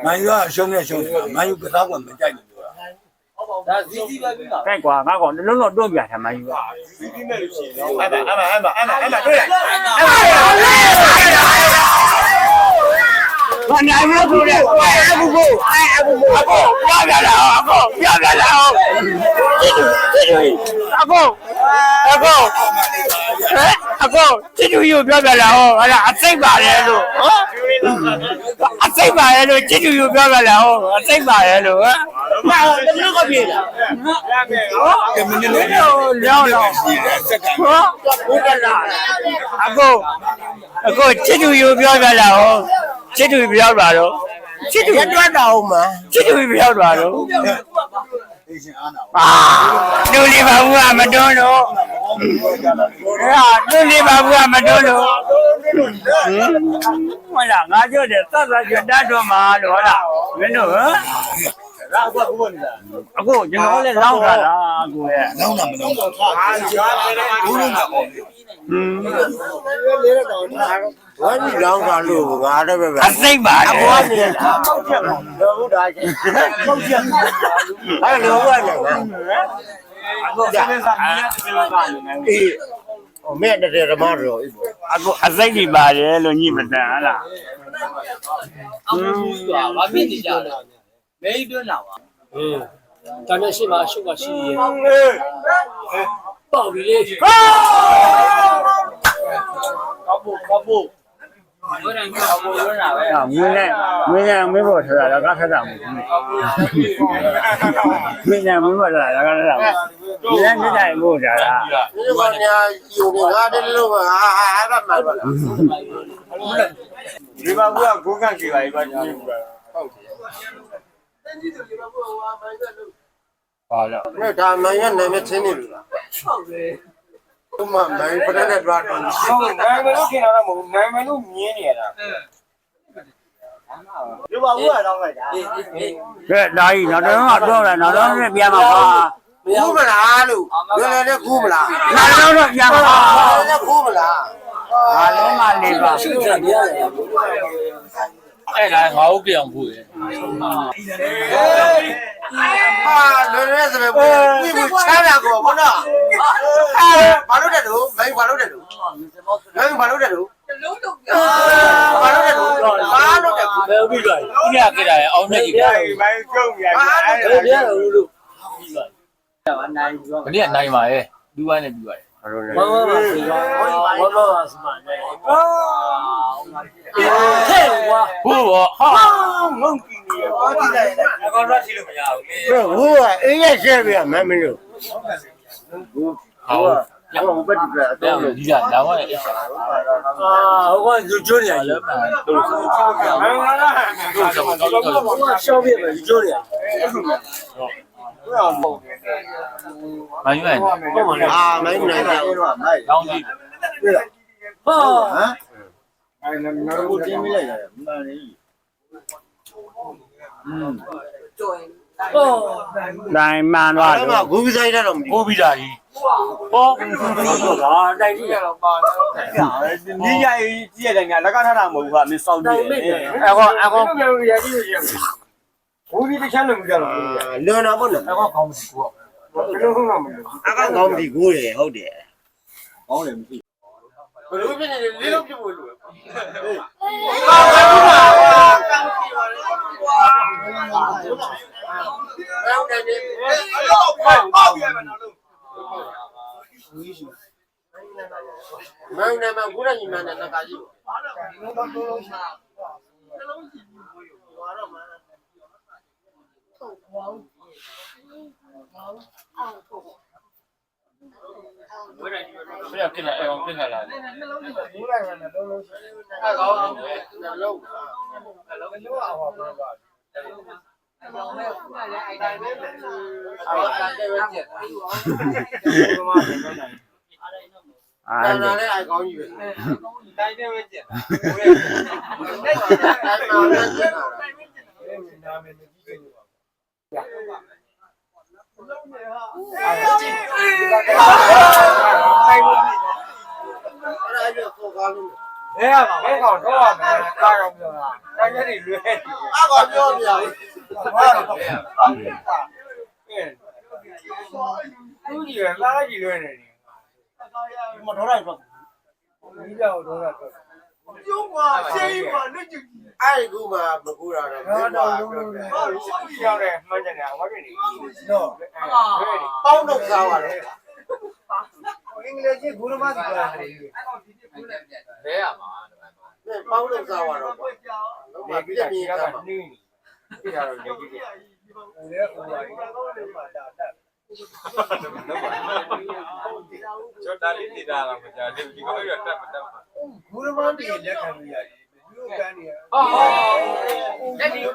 Man you are showing a show. Man you could have one. That's easy. Cái quả ngã còn nó lọt đôi biển thằng mày. Con này nó thu được. Abu, giao ra đâu? Abu, chết chú yêuပြောပြလာဟောအဲ့ဒါအစိတ်ပါတယ်လို့အစိတ်ပါတယ်လို့chết chú yêuပြောပြလာဟောအစိတ်ပါတယ်လို့ဟာတမျိုးကပြေးလာကမင်းလေး လောင်းဟောဘုကလာအခုchết chú yêuပြောပြလာဟောchết chúပြောပြတော့chết chúတွတ်တော့မှာchết chúပြောပြတော့လူလေးပါဘူးကမတွန်းတော့လူလေးပါဘူးကမတွန်းတော့ဟုတ်လားငါပြောတယ်သတ်သတ်တတ်တော့မှာလို့ဟုတ်လားမင်းတို့ဟမ်အခုကျွန်တော်လည်းလောင်းတာလားအခုရဲ့လောင်းတာမလောင်းတာဘူးလုံးတော့လေးတော့ထားတော့ဘာကြီးလောင်းတာလို့ငါတော့ပဲအစိတ်ပါလေဘောနေတာပေါက်ချက်တော့ဟုတ်တာချင်းပေါက်ချက်အဲ့လိုပဲလေအခုစနေစားမြတ်စေကလည်းအေးမဲ့တဲ့ဓမ္မတော်အခုအစိတ်ကြီးပါတယ်လို့ညိမတန်ဟလားဘာဖြစ်နေကြလဲမဲတွန်းလာပါဒါနဲ့ရှိမှရှုပ်ကရှိရပေါက်ပြီလေကောဖို့ဘယ်တိုင်းကောဖို့တွန်းလာပဲမင်းနဲ့ဘောထတာလည်းကားထတာမဟုတ်ဘူးမင်းနဲ့ဘောထတာလည်းကားထတာမဟုတ်ဘူးမင်းနဲ့တိုင်ဖို့တာလားဒီကောင်ညာယူနေငါတဲ့လို့ဟာဘာမှမဟုတ်ဘူးဒီပါဘူးကကိုကန့်ကြည့်ပါလေပါကြည့်ဘူးဟုတ်ပါလားနဲ့ဒါမင်းရဲ့နာမည်ချင်းနေပြီလားဟုတ်တယ်ဥမာမင်းဖတဲ့တော့ဟုတ်နိုင်မလို့ခင်တာမဟုတ်နိုင်မလို့မြင်းနေရတာဒီပါဘူးကတော့လိုက်တာကဲဒါကြီးနောက်တော့တော့တယ်နောက်တော့နဲ့ပြန်မှာပါကူးမလားလို့လွယ်လွယ်နဲ့ကူးမလားနောက်တော့ပြန်မှာပါနဲ့ကူးမလားအားလုံးမလေးပါရှုပ်ချပြရတယ်အဲ့ဒါငါဟုတ်ပြောင်ဖို့ရဟာလွယ်လွယ်ဆိုပဲပြီးပြီးချမ်းသာကောဘောနော်ဘာလို့တဲ့လို့မင်းဘာလို့တဲ့လို့မင်းဘာလို့တဲ့လို့ဘာလို့တဲ့လို့ဘာလို့တဲ့ဘယ်ပြီးသွားပြရခဲ့တာအောင်နေကြီးဘယ်ကျုံရဘယ်ပြရလို့လို့ပြီးသွားမနေ့ကနိုင်ပါရဲ့လူဝိုင်းနဲ့ပြီးသွားတယ်မမပါစီပါစမနဲ့ဟဲ့ဝါဘိုးဘောဟာငုံကြည့်နေရပါကြည့်လိုက်အကောင်တော့ကြည့်လို့မရဘူးဟိုကအေးရရှက်ပြမမင်းတို့ဟုတ်ဘယ်ဒီကအတော့ဒီကလာဝဲအဲ့ဟဒါိုကယူကျွန်းနေရလဲတို့ဆိုချောပြမင်္ဂလာတို့ရှော့ပြမယ်ယူကျွန်းနေရမယူနိုင်ဟုတ်ပါလားမင်းနိုင်တာလောင်းကြည့်တွေ့လားဟမ်အဲ့နော်ကိုတင်းမိလိုက်ရတယ်မှန်လေတိုင်းမှန်သွားတော့ဂူးဆိုင်တော့မသိကိုပြီးတာကြီးဟောဒါတိုက်ကြည့်ရတော့ပါဒီရည်ကြည့်ရတဲ့ညာလက်ကထားတာမဟုတ်ဘူးကမင်းစောင့်ကြည့်တယ်အကောင်ပြောရကြည့်ရဘူးဒီတစ်ချမ်းလို့ကြတော့လွန်တော့ပေါ့နော်အကောင်ကောင်းပြီကိုဘယ်လိုဟုတ်မှာမလဲအကောင်ကောင်းပြီကိုရဟုတ်တယ်ကောင်းတယ်မရှိဘယ်လိုဖြစ်နေလဲလေးလုံးပြဖို့လို့မင်းနဲ့မကူရညီမနဲ့တကားကြီးဘယ်ကလာအောင်ပြင်လာလဲနှလုံးကြီးဘူးလိုက်မယ်နှလုံးရှိအဲ့ကောင်းတယ်နှလုံးအောင်ပါတော့ပါအောင်မဲ့ခုနလည်းအိုင်တိုင်းပဲအဲ့ဒါကပဲကျက်တာဘုရားဘယ်လိုနိုင်အဲ့ဒါလည်းအိုင်ကောင်းကြီးပဲတိုင်းပဲကျက်တာနာမည်မကြည့်နေပါဘူးလုံးနေဟာအဲ့ဒါကြောက်ကောင်းလို့ ဘဲရမှာဘဲကောင်တော့ရမယ်ကားကောင်ပြောတာတိုင်းရည်လွဲတယ် အကောင်ပြောပြရ ဘာလို့သူကြီးရလာကြီးလွဲနေတယ် မတော်လိုက်တော့ ဒီကြောက်တော့တော့ပြုံးပါရှင်းပါလွတ်ကြည့် အဲ့ကူမှမကူတာတော့ တော့တော့ဟုတ်ရှောက်ရောက်တယ်မှန်းတယ်အမပြနေတော့ ပေါင်းတော့စားပါလေ အင်္ဂလိပ်ကြီးဂုရမစီပါတယ် ဘဲရမှာ ပေါင်းတော့စားပါတော့ နေပြည့်တာကနေပြတာတော့နေကြည့်တယ်ဦးလေဦးလာကြီးပါတာတက် ကျော်တာလေးနေတာတော့မကြသေးဘူးဒီကောင်ရတက်မတက်ပါ ဂုရမတီလက်ခံလို့ရတယ်ဒီလိုကန်းနေရ လက်ဒီ ဦး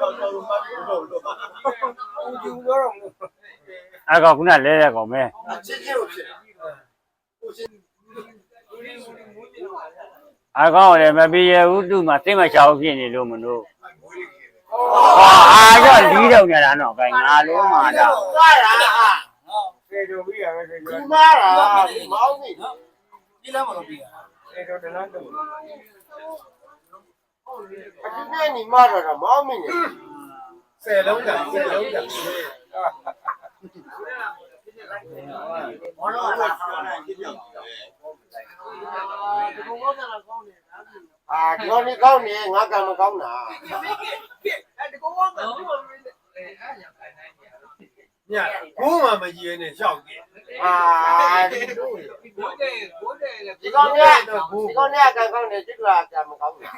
ကျူတော့ အဲ့ကောင်ခုနလဲတဲ့ကောင်ပဲ ချစ်ချင်းကိုဖြစ် အဲ့ကောင်လည်းမပြေရဘူးသူ့မှာစိတ်မချဘူးဖြစ်နေလို့မလို့ဟာကြောလီးတော့နေတာတော့ခိုင်ငါလုံးမှာတော့ စားရဟာ စေတုံပြီးရမယ်စေ ဒီ တုံ မားတာမောင်းနေ ဒီလမ်းမှာပြီးတာစေတုံတလားတော့ အဒီနေ့ညီမားတော့မောင်းနေတယ် 10လုံးတာ10လုံးတာ ဘောလုံးကအာဒီလိုနေကောင်းနေငါကံမကောင်းတာ ညဘိုးမှမကြီးရနဲ့ရှောက်တယ် အာဒီကောင်ကကံကောင်းနေจิตว่าကံမကောင်းတာ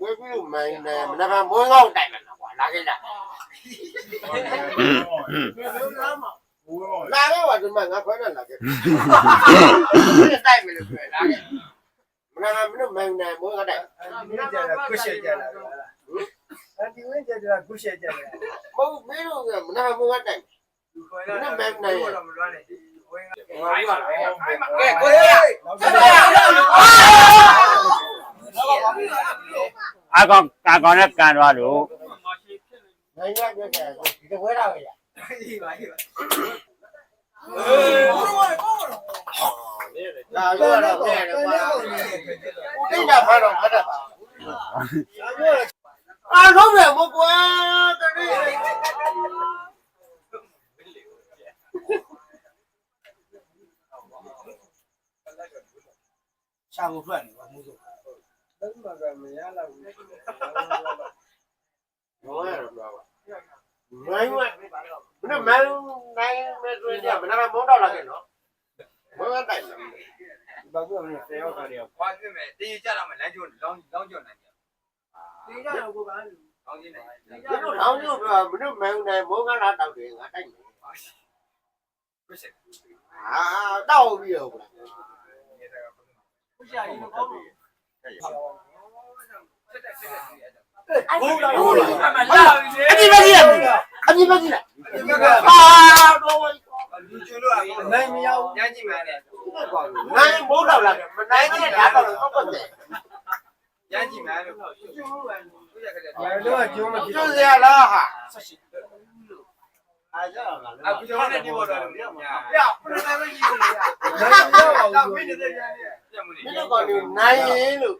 ဝေးပြီးမိုင်းနေမနက်မွေးကောက်တိုက်မယ်ကွာလာခဲ့တာလာခဲ့ပါဒီမှာငါခွဲနေလာခဲ့တိုက်မယ်လို့ပြောလာခဲ့မနက်မင်းမိုင်းနေမွေးကောက်တိုက် ဒီနေ့ကျတာကုရှက်ကြတာအဲဒီဝင်းကျတာကုရှက်ကြတယ် မဟုတ်မင်းတို့ကမနက်မွေးကောက်တိုက်မနက်မင်းနေ တော့မလွမ်းနဲ့ဝင်းက ကဲကိုရ အဲ့ကောင်နဲ့ကန်သွားလို့ နိုင်ရပြတယ်ဒီကွဲတာပဲ ဒီပါဒီပါ လာပြောတော့ပြတယ်ကွာတိတ်တာဖားတော့ဖတ်တတ်ပါအာလုံးတယ်မကွာတတိ ရှာဖို့ထွက်နေပါမို့ဆိုလုံးမကမရတော့ဘူး ဘောရတော့ပါနိုင်ဝဲမင်းမန်းနိုင်မဲ့တွင်ကြမနက်မုန်းတော့လာခဲ့နော်ဘယ်ကတိုက်လဲ ဘာလို့လဲဆယ်ရောက်တယ် ခွာပြမယ်တေးကြတော့မလမ်းကျွန်းလောင်းကျွန်းနိုင်ကြ ဒီကြတော့ကိုပါလူ လောင်းချင်းနိုင် ဒီလိုလောင်းလို့ပြောမင်းမန်းနိုင်မုန်းကလာတောက်တယ်ငါတိုက်မယ် ပြစ် အာတောက်ပြီးရောကွာ ခုရှာရင်ကောင်းတယ် ဟုတ်လားဟုတ်လားအဒီမကြီးလားအဒီမကြီးလားအာတော့ဝိုင်း လူကျွန်းလို့ နိုင်မရဘူး ညကြည့်မှန်းနဲ့ နိုင်မုန်းတော့လာမနိုင်ကြီးဓာတ်တော့တော့တယ် ညကြည့်မှန်းလို့သူရခဲ့တယ် ဘာလို့ကကျုံးမဖြစ် ကျွန်းစရာလားဟာ အခုကျွန်တော်နဲ့ဒီဘော်တော်လို့ည ပြဘယ်လိုလဲကြည့်နေရနိုင်မရပါဘူး မင်းတဲ့ရရပြတ်မ မ နေ င်းတို့ကနိုင်ရင်လို့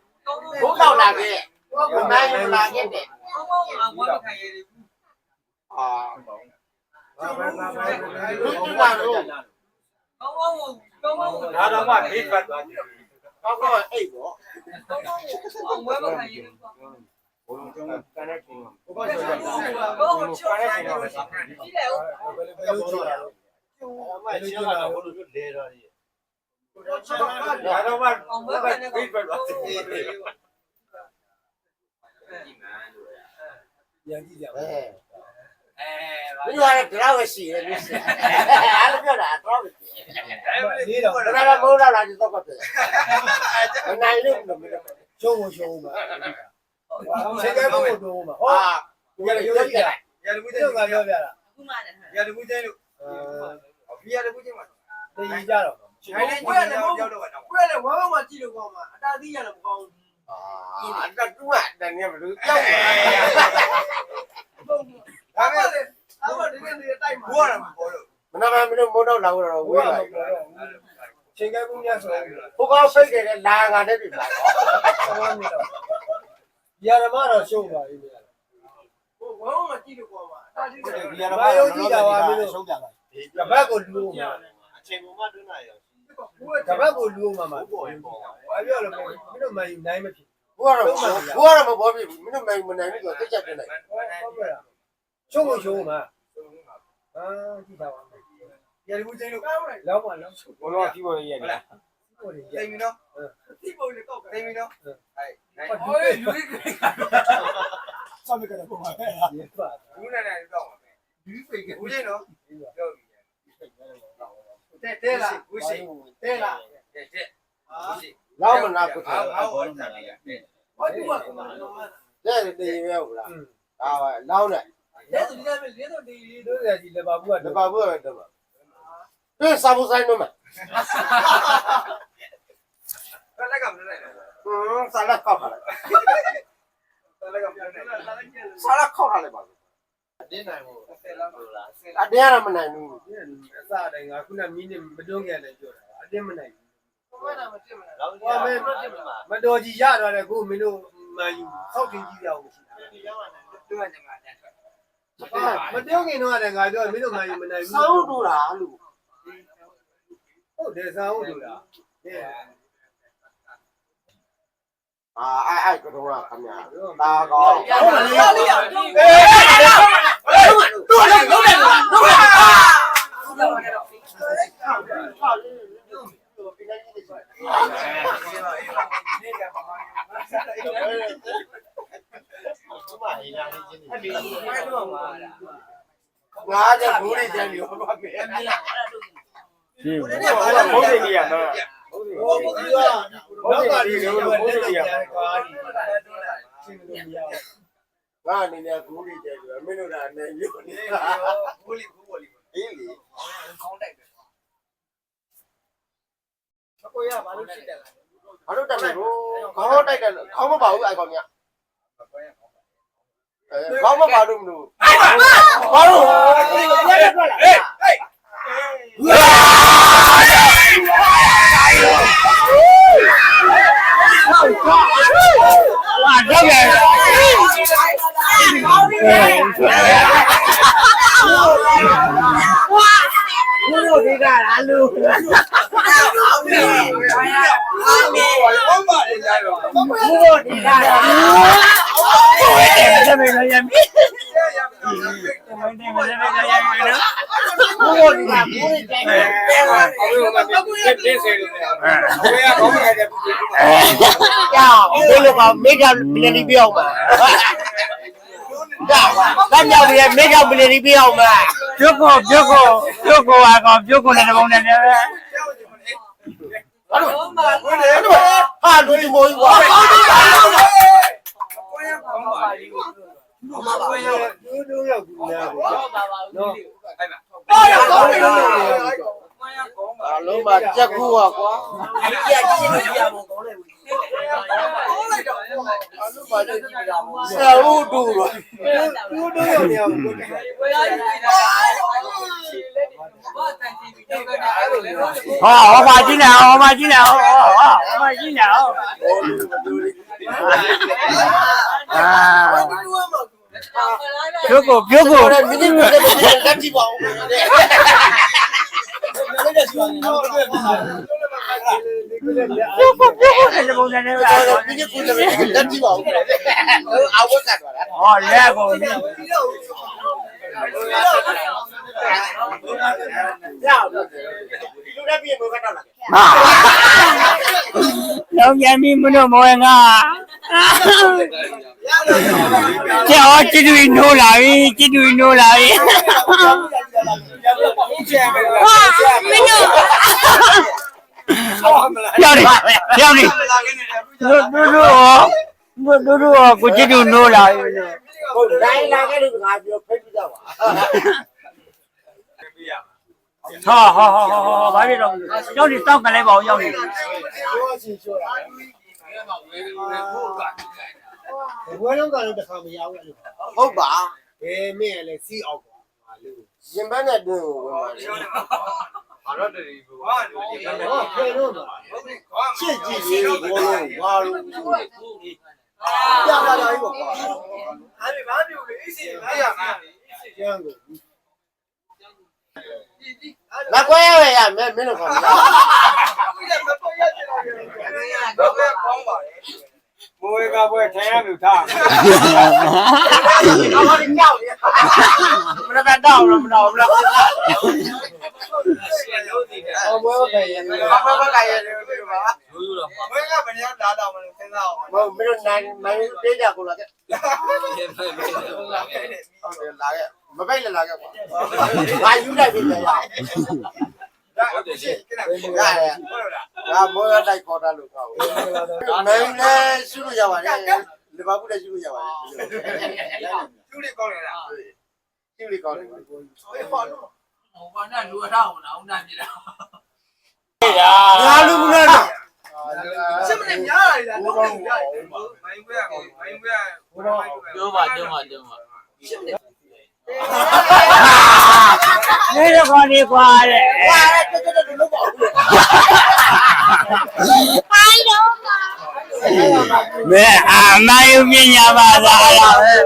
ဘုတ်တော့လာခဲ့နိုင်လာခဲ့တယ်အာ ဘာဘာဘာ ဘုတ်ကလို့ ဒါတော့မှဒီပတ်သွားတယ် ကောက်တော့အိတ်ပေါ့ ဘယ်လိုချိုးတာ မချိုးတာဘလို့လဲတော့ဒီ ဒါတော့မှဒီပတ်သွားတယ် ရန်ကြည့်ကြပါ မင်းကတော့ရှိတယ်လို့အားလုံးပြောတာတော့ နေတော့ ဒါကမိုးလာတယ်တော့ပဲနိုင်လို့မင်း ရှုံးရှုံးပါချိန်ကဘုတ်တော့မှာဟော အာ ရရရရ ရလူ ဒီ ချင်း တော့ကပြောပြတာ ရလူချင်းလို့ဘီရလူချင်းမှာ တည်ကြတော့ နိုင်လေရောက်တော့တော့ ကိုယ်လည်းဝမ်းမကြည့်လို့ကောင်းမှာအတားသီးရတယ်မကောင်းဘူး အာတတူကတည်းကဘယ်လိုကြောက်လဲ ဒါပဲလေ မနာမင်းတို့မိုးတော့လာတော့ဝေးလာ ချိန်ကကူးများဆိုရင် ဟိုကောင်းဖိတ်တယ်လာငါနဲ့ပြီလား 3မိနစ်ဒီရမတော့ရှုံးပါပြီဗျာ ဒီရမရုံးကြည့်တာပါမင်းတို့ရှုံးကြပါ တပတ်ကိုလူမှာ အချိန်ပေါ်မှတွန်းလာရ တပတ်ကိုလူမှာဘာပြောလို့မင်းတို့မှယူနိုင်မဖြစ် ဘိုးကတော့မပေါ်ပြီမင်းတို့မနိုင်ဘူးဆိုတော့တက်ချက်နေလိုက် ရှုံးကိုရှုံးမှာအာကြည့်တာပါရည်ဘူးချင်းလို့လောက်ပါလောက် ဘုံတော့ကြည့်ဖို့ရတယ် ဟုတ်တယ် တိမ်ပြီနော်တိမ်ပြီနော် ဟဲ့လူကြီးဆောင်းမကတော့ပါရပါ ဘူးနဲ့နဲ့တော့ပါမယ်ဒီဖိတ်ကဦးချင်းနော်ပြောပြီတဲလာဦးချင်းတဲလာတဲ့လောက်မနာကိုထားဟုတ်တယ်တည်ရောလားဒါပါလောက်နဲ့ တို့ရကြီးလည်းပါဘူးက တပါဘူးပဲတော့ပါဒီစာဘူးဆိုင်တော့မလက်ကမလဲစာလက်ခောက်ခါလိုက်စာလက်ခောက်ခါလိုက်ပါတင်းနိုင်ဘူးအတင်းရမနိုင်ဘူး အစားတိုင်းကခုနမီးနဲ့မတွန်းခဲ့တယ်ပြောတာအတင်းမနိုင်ဘူး မတော်ကြီးရတော့လေကိုမင်းတို့မှယူခောက်တင်ကြည့်ရအောင်မရှိတာမပြောခင်တော့လည်းငါပြောမင်းတို့မှယူမနိုင်ဘူး စောင်းတူတာလို့ ဟုတ်တယ်စောင်းတူတာအဲ့ကတော့ခမညာဒါကောင်းငါကဘူးလေးတန်းပြောပါမယ် ဒီဘုံတွေကြီးရနော် ဟိုကနောက်ကလေးကိုလက်လက်ပြန်ကားဒီချင်းလို့မရ ငါအနေနဲ့ဘူးလေးတန်းပြောမင်းတို့ကအနေပြောနေတာဘူးလေးအေးလေခေါင်းတိုက်တယ်ကိုရဘာလို့ရှိတယ်လဲဘာလို့တက်လဲကိုခေါင်းတိုက်တယ်ခေါင်းမပါဘူးအိုင်ကောင်မြခေါင်းမပါလို့မလို့ဘာလို့ရက်ရက်ထွက်လာဟေး哇，这个。ဘုလို့ဒီကလာလူမိကဘယ်လိုပြောမှာဒါမြောက်ပြီးမိကဘယ်လိုပြောမှာ ပြုတ်ကိုအကောင်ပြုတ်ကိုလည်းတပုံနဲ့လည်းပဲ ဟာလူဒီမိုးကွာ တို့ရောက်ဘူးလားနော် အလုံးမကြက်ကူကွာဆရာဦးတူတော့ တို့ရောက်နေအောင်ကိုယ်တိုင် 好吧，进来，好吧，进来，好吧，进来，啊，ပြုတ်ကို မင်းတို့လက်ကြည့်ပါဦး လည်းပုံစံနဲ့ပဲ မင်းတို့လက်ကြည့်ပါဦးအဝတ်ကတ်သွားတာ ဟောလက်ကို ရအောင်လူလက်ပြည့်မိုးကတော့လာ ဟာလောင်ပြန်ပြီးမလို့မောငါကျော်ချစ်သူနိုးလာပြီချစ်သူနိုးလာပြီဟာမင်းတို့ပြောနေတို့ကိုချစ်သူနိုးလာပြီ ဟုတ်တိုင်းလာခဲ့လို့ငါပြောဖိတ်ပြတော့ပါ ဟာဘာဖြစ်တော့ရောက်နေတောက်ကလေးပေါ့ရောက်နေ ပြောချင်ပြောတာဘယ်လုံးကတော့တစ်ခါမရဘူးအဲ့လို ဟုတ်ပါ ဘယ်မင်းလည်းစီးအောင်ပါ ရင်ပန်းနဲ့တွင်းကိုဝင်ပါလေ ဘာလို့တည်းဘူးဟာ ဖေတော့ချစ်ကြည့်လေးဘောလုံးဘာလို့ပြတာတိုင်းပေါ့ကွာ အဲ့ဒီဘာမျိုးလဲအေးစီဘာရမှာ ကျန်းကို မကွဲရမင်းတို့ခေါ်တာ မပေါ်ရချင်တော့ဘယ်ကောင်းပါလဲ မွေးကပွဲထိုင်ရလို့ထား အော်ဒီကြောက်ရမနက်တော့မတော်ဘူးလား ရုပ်တည်တယ် အမွေးခိုင်ရင် ဘာမှမကြရဘူးပါ ရိုးရိုးတော့ ဘယ်ကဘယ်ရောက်လာတော့မလို့စဉ်းစားအောင် မမင်းတို့နိုင်မင်းပေးကြကိုလာခဲ့ ရေပဲပဲ ဟုတ်တယ်လာခဲ့မပိတ်လည်းလာခဲ့ကွာဘာယူလိုက်ပြီလဲရ ဟုတ်တယ်ရှင်း ကိစ္စ ရရငါမောရတိုက်ခေါ်တာလို့ခေါ်ဘူးနိုင်လည်းရှိလို့ရပါတယ်လီဗာပူးလည်းရှိလို့ရပါတယ် ကျူးလေးကောင်းနေတာ ရှိလို့ကောင်းတယ် ဟိုဘာလို့ ဟိုကလူအထောက်အောင်အောင်နိုင်ပြတာ ငါလူဘူးလား စမနေများလာလားတော့ရတယ်မိုင်းခွဲမိုင်းခွဲ ပြောပါပြောပါပြောပါ နေရခေါ်နေကွာတဲ့ ဟာတက်တက်တက်လို့ပေါ့ဘူး မဲအာမယုပညာပါသာလား အဲ့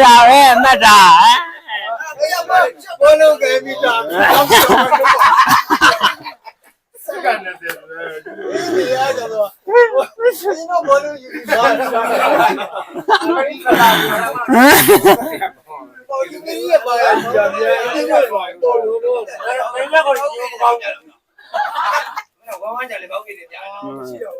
ဒါပဲအမှတ်တာ ဘောလုံးကဲပြီးတာ စကန်နေတယ် ဒီရကြတော့ဒီတော့ဘောလုံးယူပြီးသွားတာပေါ်ယူပြီးရပါရကြတယ်ဒီတော့တော်လို့တော့ မင်းလည်းကိုယူမကောင်းဘူး ဝမ်းဝမ်းကြလေပေါက်ကြည့်တယ်ကြာရှိတော့